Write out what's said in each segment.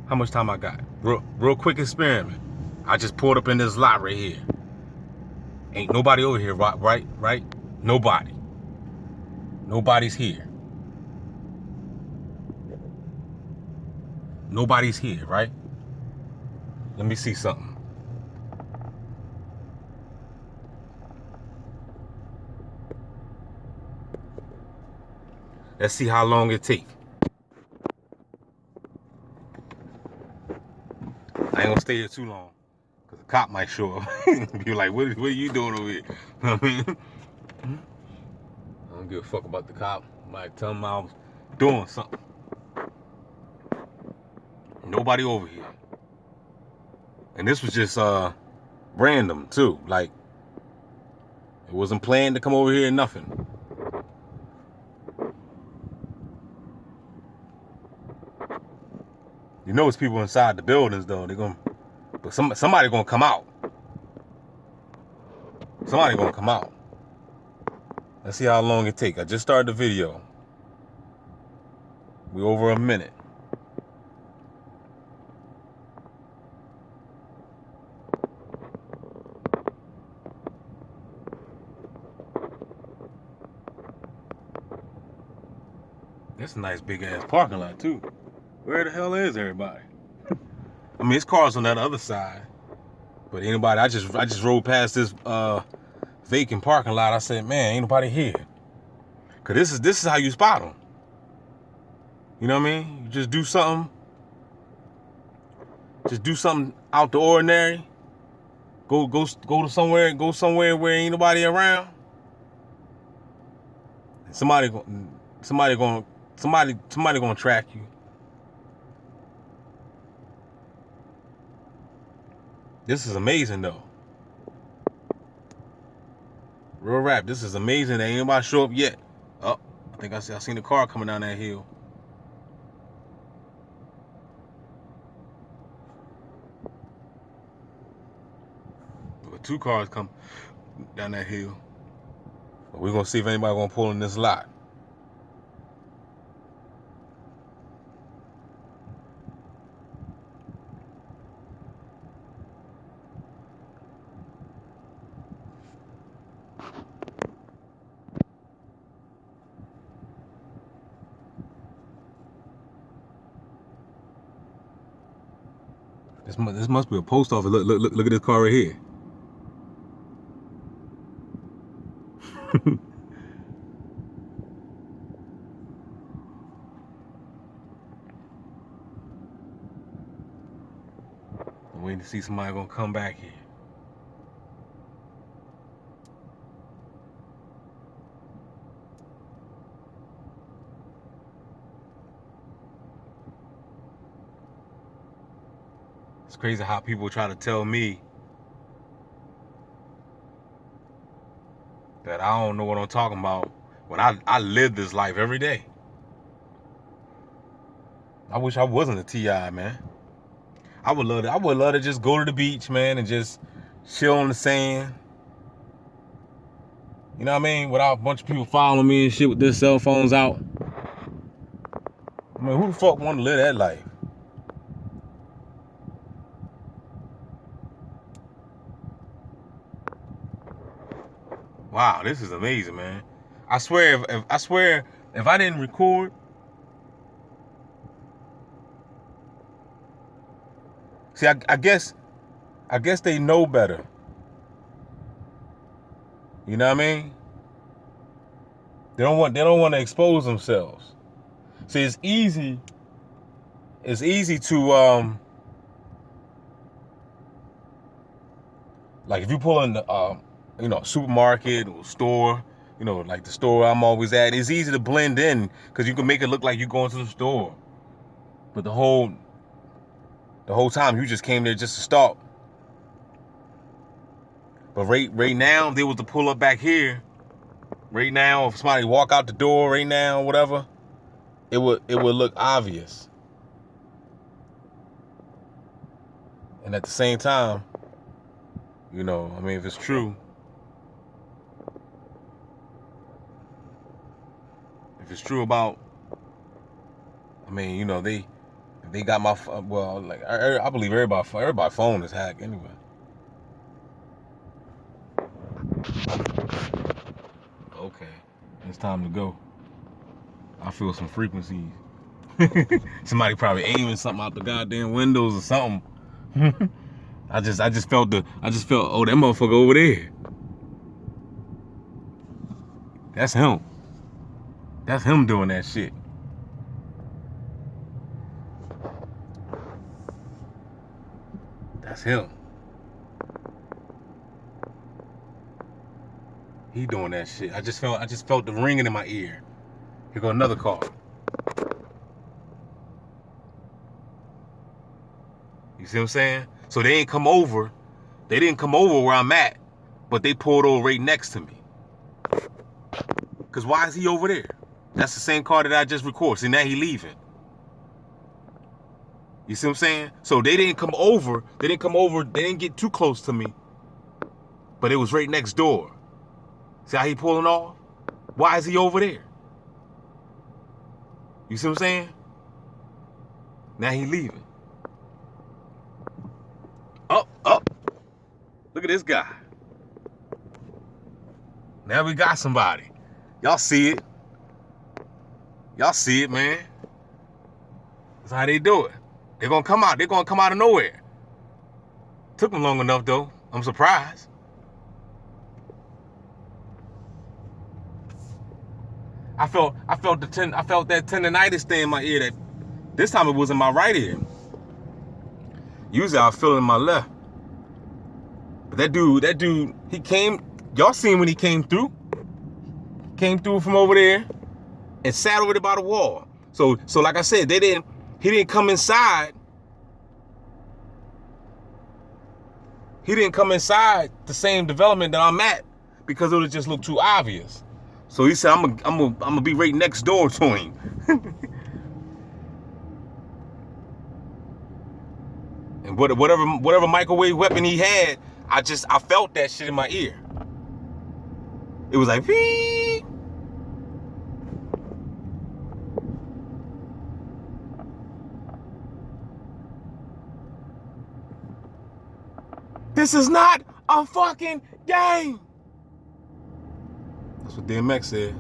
How much time I got? Real quick experiment. I just pulled up in this lot right here. Ain't nobody over here, right? Nobody. Nobody's here. Nobody's here, right? Let me see something. Let's see how long it takes. I ain't gonna stay here too long, cause the cop might show up. Be like, what are you doing over here? You know what I mean? I don't give a fuck about the cop. I might tell him I was doing something. Nobody over here. And this was just random too. Like, it wasn't planned to come over here or nothing. You know it's people inside the buildings though. But somebody gonna come out. Somebody gonna come out. Let's see how long it take. I just started the video. We over a minute. That's a nice big ass parking lot too. Where the hell is everybody? I mean, it's cars on that other side. But anybody, I just rode past this vacant parking lot. I said, man, ain't nobody here. Cause this is how you spot them. You know what I mean? You just do something out the ordinary. Go to somewhere. Go somewhere where ain't nobody around. Somebody gonna track you. This is amazing though. Real rap. This is amazing. Ain't anybody show up yet. Oh, I think I seen the car coming down that hill. But 2 cars come down that hill. But we're gonna see if anybody gonna pull in this lot. This must be a post office. Look at this car right here. I'm waiting to see somebody gonna come back here. It's crazy how people try to tell me that I don't know what I'm talking about when I live this life every day. I wish I wasn't a TI, man. I would love to just go to the beach, man, and just chill on the sand. You know what I mean? Without a bunch of people following me and shit with their cell phones out. I mean, who the fuck want to live that life? Wow, this is amazing, man. I swear, if I didn't record, see, I guess they know better. You know what I mean? They don't want to expose themselves. See, it's easy to like if you pull in the supermarket or store, like the store I'm always at, it's easy to blend in because you can make it look like you're going to the store. But the whole time you just came there just to stop. But right now, if they was to pull up back here, right now, if somebody walk out the door right now, whatever, it would look obvious. And at the same time, if it's true, about, if they got my well, like I believe everybody's phone is hacked anyway. Okay, it's time to go. I feel some frequencies. Somebody probably aiming something out the goddamn windows or something. I just felt oh, that motherfucker over there. That's him. That's him doing that shit. That's him. He doing that shit. I just felt the ringing in my ear. Here go another call. You see what I'm saying? So they ain't come over. They didn't come over where I'm at, but they pulled over right next to me. Cause why is he over there? That's the same car that I just recorded. See, now he leaving. You see what I'm saying? So they didn't come over. They didn't get too close to me. But it was right next door. See how he pulling off? Why is he over there? You see what I'm saying? Now he leaving. Up. Look at this guy. Now we got somebody. Y'all see it. Y'all see it, man. That's how they do it. They're gonna come out. They're gonna come out of nowhere. Took them long enough though. I'm surprised. I felt that tendonitis thing in my ear. That this time it was in my right ear. Usually I feel it in my left. But that dude, he came. Y'all seen when he came through? Came through from over there and sat over there by the wall. So like I said, he didn't come inside. He didn't come inside the same development that I'm at because it would just look too obvious. So he said, I'm gonna be right next door to him. And whatever microwave weapon he had, I felt that shit in my ear. It was like, Vee! This is not a fucking game. That's what DMX said.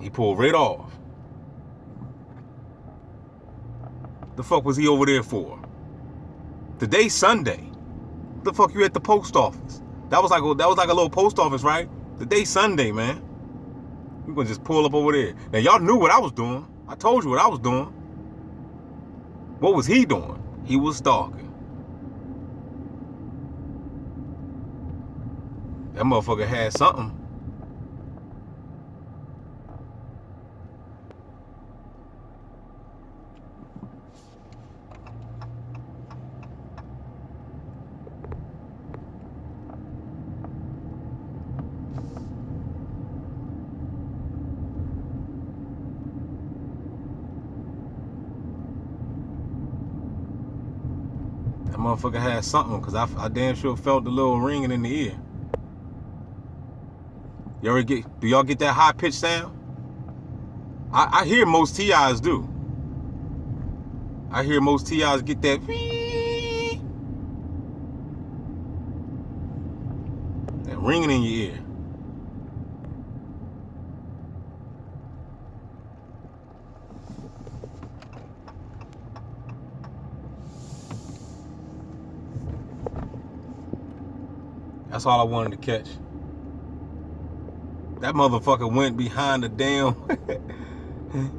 He pulled right off. The fuck was he over there for? Today's Sunday. The fuck you at the post office? That was like a little post office, right? Today's Sunday, man. You gonna just pull up over there. Now y'all knew what I was doing. I told you what I was doing. What was he doing? He was stalking. That motherfucker had something. That motherfucker had something, because I damn sure felt the little ringing in the ear. Do y'all get that high pitched sound? I hear most TIs do. I hear most TIs get that ringing in your ear. That's all I wanted to catch. That motherfucker went behind the damn.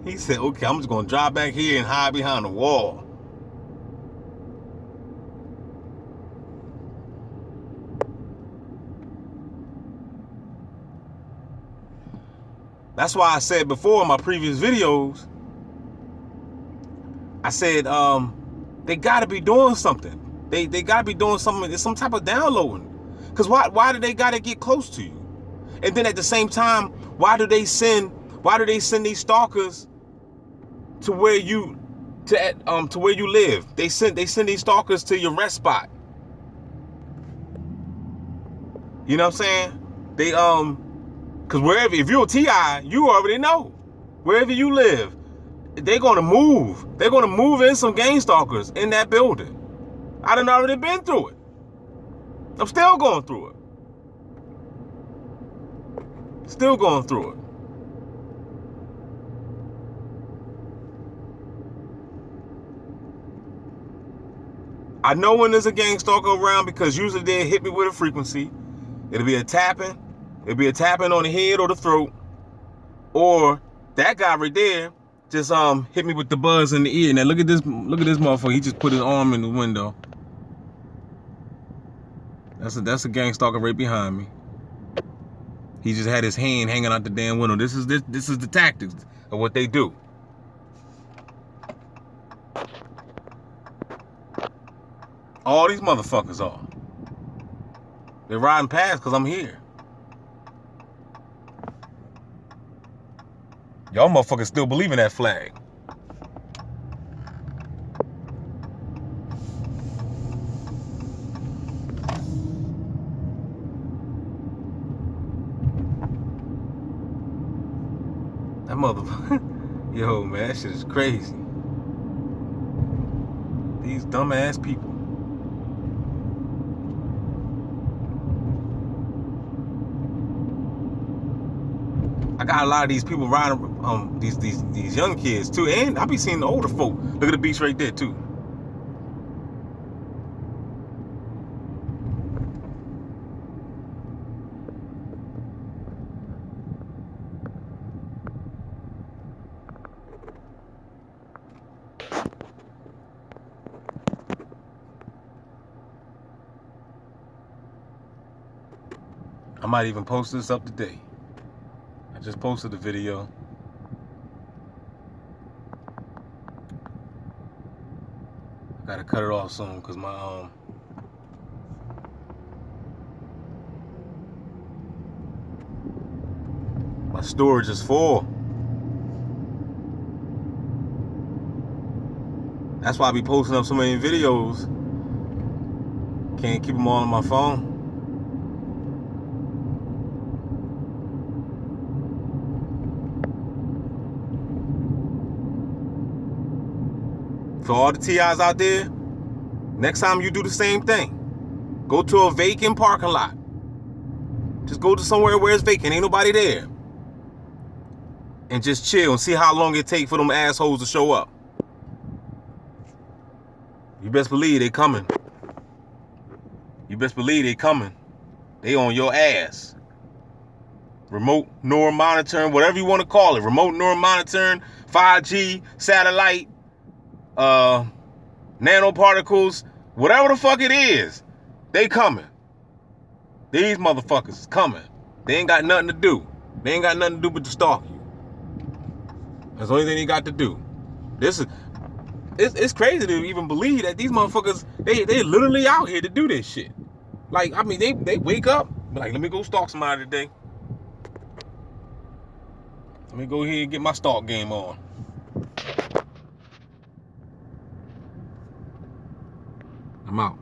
He said, okay, I'm just gonna drive back here and hide behind the wall. That's why I said before in my previous videos, I said they gotta be doing something. They gotta be doing something. There's some type of downloading. Cause why do they gotta get close to you? And then at the same time, why do they send these stalkers to where you live? They send these stalkers to your rest spot. You know what I'm saying? Because wherever, if you're a TI, you already know. Wherever you live, they're going to move. They're going to move in some Gangstalkers in that building. I done already been through it. I'm still going through it. Still going through it. I know when there's a Gangstalker around because usually they hit me with a frequency. It'll be a tapping. It'll be a tapping on the head or the throat. Or that guy right there just hit me with the buzz in the ear. Now look at this motherfucker. He just put his arm in the window. That's a Gangstalker right behind me. He just had his hand hanging out the damn window. This is the tactics of what they do. All these motherfuckers are. They're riding past because I'm here. Y'all motherfuckers still believe in that flag. That motherfucker. Yo, man, that shit is crazy. These dumbass people. I got a lot of these people riding, these young kids too, and I be seeing the older folk. Look at the beach right there too. I might even post this up today. I just posted the video. I gotta cut it off soon because my storage is full. That's why I be posting up so many videos. Can't keep them all on my phone. For all the TIs out there, next time you do the same thing. Go to a vacant parking lot. Just go to somewhere where it's vacant, ain't nobody there. And just chill and see how long it takes for them assholes to show up. You best believe they coming. You best believe they coming. They on your ass. Remote neural monitoring, whatever you want to call it. Remote neural monitoring, 5G, satellite, nanoparticles, whatever the fuck it is, they coming. These motherfuckers is coming. They ain't got nothing to do. They ain't got nothing to do but to stalk you. That's the only thing they got to do. It's crazy to even believe that these motherfuckers, they literally out here to do this shit. Like, I mean, they wake up, be like, let me go stalk somebody today. Let me go ahead and get my stalk game on. I'm out.